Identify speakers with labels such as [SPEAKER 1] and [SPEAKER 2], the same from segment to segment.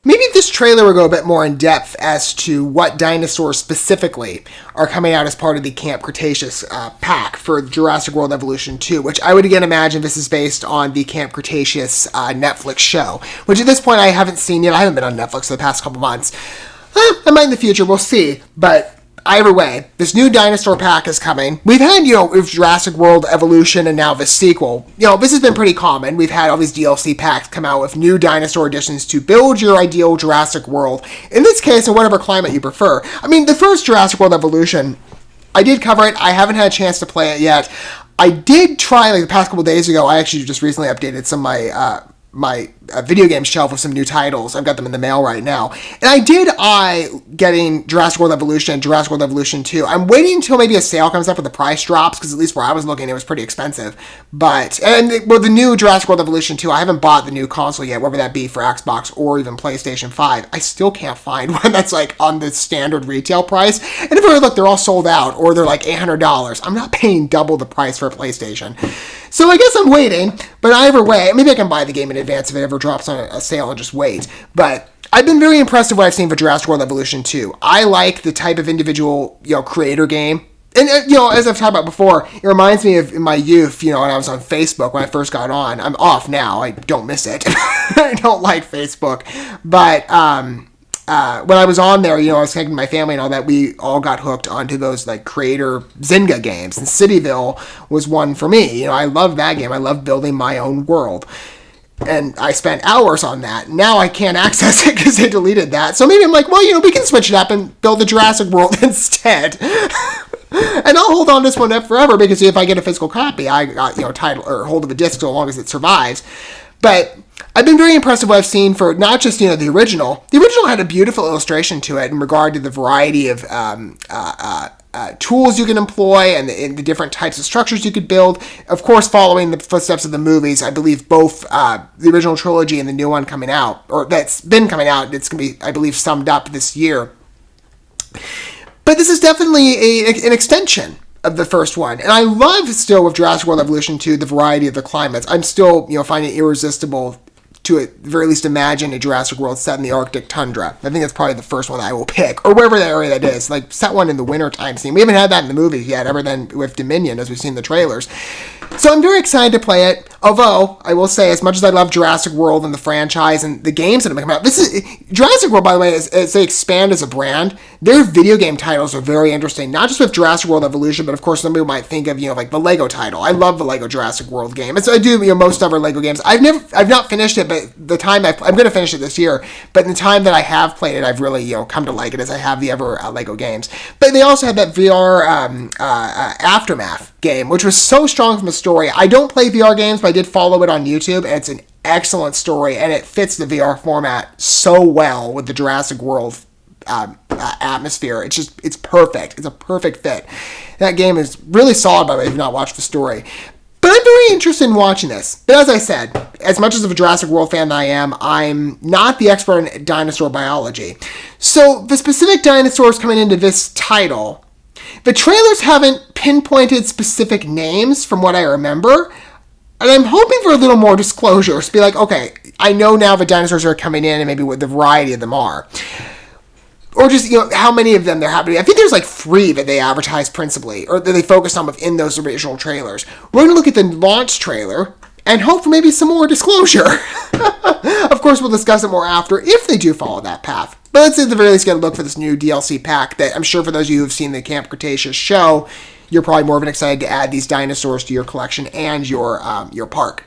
[SPEAKER 1] Maybe this trailer will go a bit more in depth as to what dinosaurs specifically are coming out as part of the Camp Cretaceous pack for Jurassic World Evolution 2, which I would again imagine this is based on the Camp Cretaceous Netflix show, which at this point I haven't seen yet. I haven't been on Netflix for the past couple months. I might in the future, we'll see, but either way, this new dinosaur pack is coming. We've had, with Jurassic World Evolution and now this sequel, this has been pretty common. We've had all these DLC packs come out with new dinosaur additions to build your ideal Jurassic World. In this case, in whatever climate you prefer. I mean, the first Jurassic World Evolution, I did cover it. I haven't had a chance to play it yet. I did try, the past couple days ago, I actually just recently updated some of my video game shelf with some new titles. I've got them in the mail right now. And I did getting Jurassic World Evolution and Jurassic World Evolution 2. I'm waiting until maybe a sale comes up where the price drops, because at least where I was looking, it was pretty expensive. The new Jurassic World Evolution 2, I haven't bought the new console yet, whether that be for Xbox or even PlayStation 5. I still can't find one that's on the standard retail price. And if I look, they're all sold out, or they're $800. I'm not paying double the price for a PlayStation. So I guess I'm waiting, but either way, maybe I can buy the game in advance if it ever drops on a sale and just wait. But I've been very impressed with what I've seen for Jurassic World Evolution 2. I like the type of individual, creator game. And, as I've talked about before, it reminds me of in my youth, when I was on Facebook when I first got on. I'm off now. I don't miss it. I don't like Facebook. But when I was on there, I was connecting to my family and all that, we all got hooked onto those creator Zynga games. And Cityville was one for me. I love that game. I love building my own world. And I spent hours on that. Now I can't access it because they deleted that. So maybe I'm we can switch it up and build the Jurassic World instead. And I'll hold on to this one forever, because if I get a physical copy, I got, title or hold of a disc so long as it survives. But I've been very impressed with what I've seen for not just, the original. The original had a beautiful illustration to it in regard to the variety of tools you can employ and the different types of structures you could build. Of course, following the footsteps of the movies, I believe both the original trilogy and the new one coming out, or that's been coming out, it's going to be, I believe, summed up this year. But this is definitely an extension of the first one. And I love still with Jurassic World Evolution 2 the variety of the climates. I'm still, finding it irresistible to at the very least imagine a Jurassic World set in the Arctic tundra. I think that's probably the first one I will pick, or wherever that area that is. Set one in the wintertime scene. We haven't had that in the movies yet, other than with Dominion, as we've seen in the trailers. So I'm very excited to play it, although I will say, as much as I love Jurassic World and the franchise and the games that have come out, Jurassic World, by the way, as they expand as a brand, their video game titles are very interesting, not just with Jurassic World Evolution, but of course some people might think of, the Lego title. I love the Lego Jurassic World game. And so I do, most other Lego games. I've not finished it, but the time I'm going to finish it this year, but in the time that I have played it, I've really, come to like it as I have the other Lego games. But they also had that VR Aftermath game, which was so strong from a story. I don't play VR games, but I did follow it on YouTube, and it's an excellent story, and it fits the VR format so well with the Jurassic World atmosphere. It's perfect. It's a perfect fit. That game is really solid, by the way, if you've not watched the story. But I'm very interested in watching this. But as I said, as much as of a Jurassic World fan that I am, I'm not the expert in dinosaur biology. So the specific dinosaurs coming into this title, the trailers haven't pinpointed specific names from what I remember. And I'm hoping for a little more disclosure. To be okay, I know now the dinosaurs are coming in and maybe what the variety of them are. Or just, how many of them there happen to be. I think there's 3 that they advertise principally, or that they focused on within those original trailers. We're going to look at the launch trailer and hope for maybe some more disclosure. Of course, we'll discuss it more after if they do follow that path. But let's at the very least get a look for this new DLC pack that I'm sure for those of you who have seen the Camp Cretaceous show, you're probably more than excited to add these dinosaurs to your collection and your park.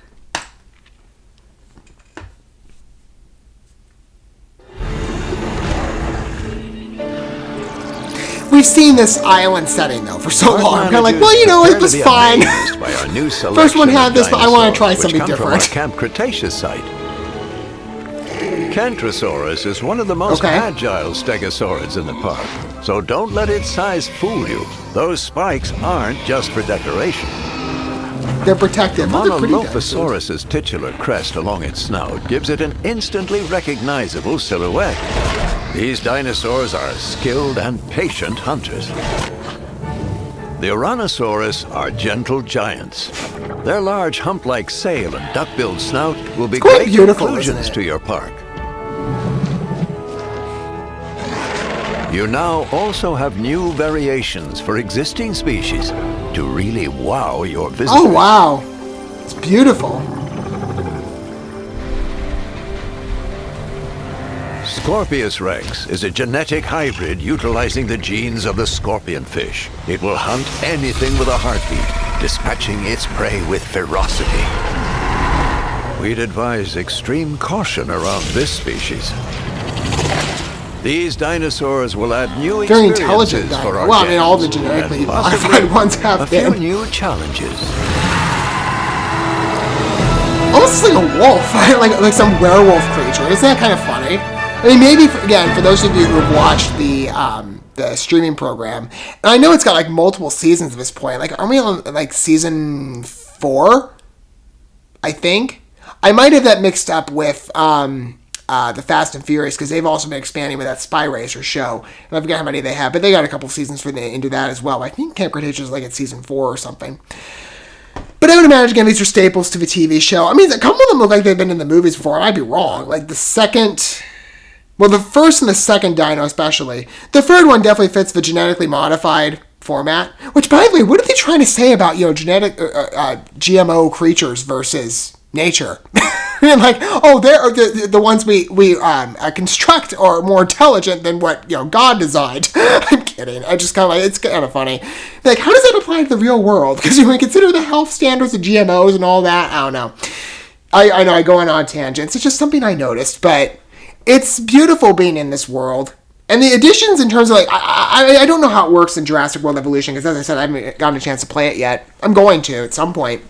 [SPEAKER 1] We've seen this island setting, though, for so long. I'm kind of it was fine. First one had this, but I want to try something different.
[SPEAKER 2] Camp Cretaceous site. Kentrosaurus is one of the most agile stegosaurids in the park, so don't let its size fool you. Those spikes aren't just for decoration.
[SPEAKER 1] They're protective.
[SPEAKER 2] Monolophosaurus's titular crest along its snout gives it an instantly recognizable silhouette. These dinosaurs are skilled and patient hunters. The Ouranosaurus are gentle giants. Their large hump-like sail and duck-billed snout will be
[SPEAKER 1] quite
[SPEAKER 2] great
[SPEAKER 1] beautiful,
[SPEAKER 2] inclusions to your park. You now also have new variations for existing species to really wow your visitors.
[SPEAKER 1] Oh, wow. It's beautiful.
[SPEAKER 2] Scorpius rex is a genetic hybrid utilizing the genes of the scorpionfish. It will hunt anything with a heartbeat, dispatching its prey with ferocity. We'd advise extreme caution around this species. These dinosaurs will add new
[SPEAKER 1] Very
[SPEAKER 2] experiences
[SPEAKER 1] intelligent
[SPEAKER 2] for
[SPEAKER 1] dino.
[SPEAKER 2] our
[SPEAKER 1] Well, I mean, all the
[SPEAKER 2] guests,
[SPEAKER 1] genetically
[SPEAKER 2] and possibly
[SPEAKER 1] modified ones have
[SPEAKER 2] a few
[SPEAKER 1] been.
[SPEAKER 2] new challenges.
[SPEAKER 1] Almost like a wolf, like some werewolf creature. Isn't that kind of funny? I mean, maybe, again, for those of you who have watched the streaming program, and I know it's got, like, multiple seasons at this point. Like, are we on, like, season 4? I think. I might have that mixed up with the Fast and Furious, because they've also been expanding with that Spy Racer show. And I forget how many they have, but they got a couple seasons into that as well. I think Camp Cretaceous is like at season 4 or something. But I would imagine, again, these are staples to the TV show. I mean, a couple of them look like they've been in the movies before, and I'd be wrong. Like, the first and the second Dino especially. The third one definitely fits the genetically modified format. Which, by the way, what are they trying to say about, genetic GMO creatures versus nature? And like, oh, they're the ones we construct are more intelligent than what God designed. I'm kidding. I just kind of it's kind of funny. Like, how does that apply to the real world? Because when you consider the health standards of GMOs and all that, I don't know. I know I go on tangents. It's just something I noticed, but it's beautiful being in this world. And the additions in terms of, like, I don't know how it works in Jurassic World Evolution, because as I said, I haven't gotten a chance to play it yet. I'm going to at some point.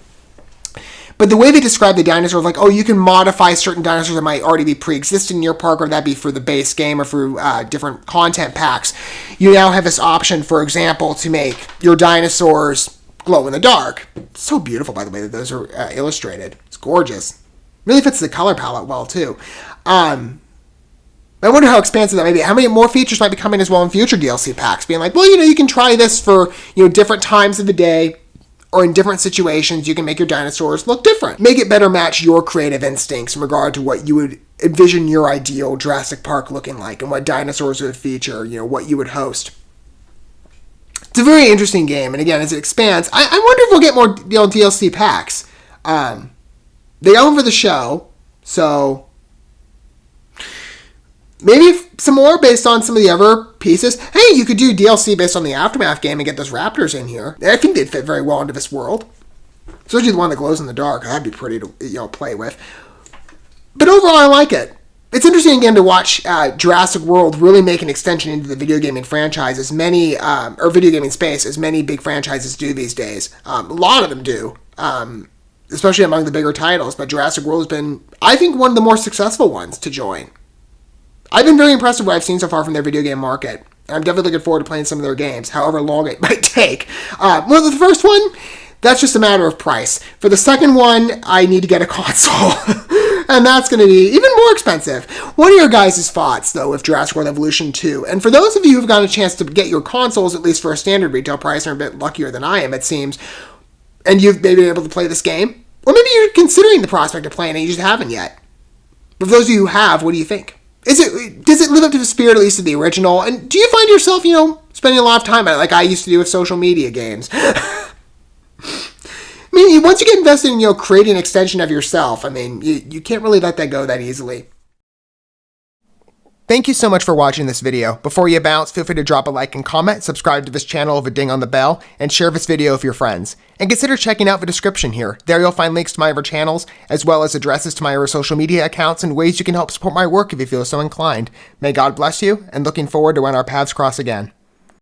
[SPEAKER 1] But the way they describe the dinosaurs, like, oh, you can modify certain dinosaurs that might already be pre-existing in your park, or that'd be for the base game or for different content packs. You now have this option, for example, to make your dinosaurs glow in the dark. It's so beautiful, by the way, that those are illustrated. It's gorgeous. Really fits the color palette well, too. I wonder how expansive that may be. How many more features might be coming as well in future DLC packs? Being like, well, you can try this for, different times of the day, or in different situations. You can make your dinosaurs look different. Make it better match your creative instincts in regard to what you would envision your ideal Jurassic Park looking like, and what dinosaurs would feature, what you would host. It's a very interesting game, and again, as it expands, I wonder if we'll get more DLC packs. They got one for the show, so maybe some more based on some of the other pieces. Hey, you could do DLC based on the Aftermath game and get those raptors in here. I think they'd fit very well into this world. Especially the one that glows in the dark. That'd be pretty to play with. But overall, I like it. It's interesting, again, to watch Jurassic World really make an extension into the video gaming franchise, or video gaming space, as many big franchises do these days. A lot of them do, especially among the bigger titles. But Jurassic World has been, I think, one of the more successful ones to join. I've been very impressed with what I've seen so far from their video game market. I'm definitely looking forward to playing some of their games, however long it might take. Well, the first one, that's just a matter of price. For the second one, I need to get a console. And that's going to be even more expensive. What are your guys' thoughts, though, with Jurassic World Evolution 2? And for those of you who've gotten a chance to get your consoles, at least for a standard retail price, and are a bit luckier than I am, it seems, and you've maybe been able to play this game, or maybe you're considering the prospect of playing it, you just haven't yet. But for those of you who have, what do you think? Does it live up to the spirit, at least of the original? And do you find yourself, spending a lot of time on it, like I used to do with social media games? I mean, once you get invested in, creating an extension of yourself, I mean, you can't really let that go that easily. Thank you so much for watching this video. Before you bounce, feel free to drop a like and comment, subscribe to this channel with a ding on the bell, and share this video with your friends. And consider checking out the description here. There you'll find links to my other channels, as well as addresses to my other social media accounts and ways you can help support my work if you feel so inclined. May God bless you, and looking forward to when our paths cross again.